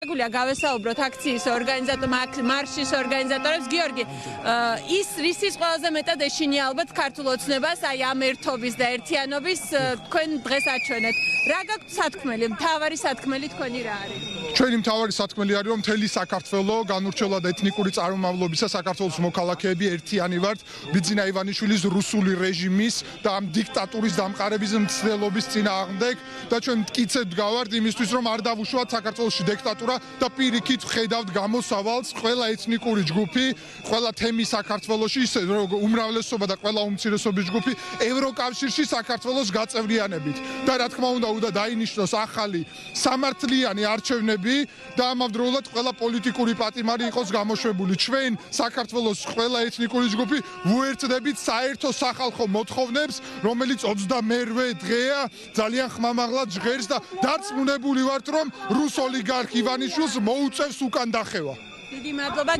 შეგვიძლია გავესაუბროთ აქციის მარშის ორგანიზატორებს. გიორგი, ის რისის ყველაზე მეტად ეშინია ალბათ ქართულ ოცნებას, აი ამ ერთობის და ერთიანობის თქვენ დღეს აჩვენეთ. რა გაქვთ სათქმელი? მთავარი სათქმელი თქვენი რა არის? ჩვენი მთავარი სათქმელი არის, რომ მთელი საქართველო განურჩევლად ეთნიკური წარმომავლობისა საქართველოს მოქალაქეები ერთიანი ვართ ბიძინა ივანიშვილის რუსული რეჟიმის და ამ დიქტატურის დამყარების მცდელობის წინააღმდეგ და ჩვენ მტკიცედ ვდგავართ იმისთვის, რომ არ დავუშვათ საქართველოში დიქტატურა და პირიქით ვხედავთ გამოსავალს ყველა ეთნიკური ჯგუფი, ყველა თემი საქართველოში, ისე როგორც უმრავლესობა და ყველა უმცირესობის ჯგუფი ევროკავშირში საქართველოს გაწევრიანებით. და რა თქმა უნდა დაინიშნოს ახალი სამართლიანი არჩევნები და ამავდროულად ყველა პოლიტიკური პატიმარი იყოს გამოშვებული. ჩვენ საქართველოს ყველა ეთნიკური ჯგუფი ვუერთდებით საერთო სახალხო მოთხოვნებს, რომელიც 28-ვე დღეა ძალიან ხმამაღლად ჟღერს და დარწმუნებული ვართ, რომ რუს ოლიგარქ ივანიშვილს მოუწევს უკან დახევა. დიდი მადლობა.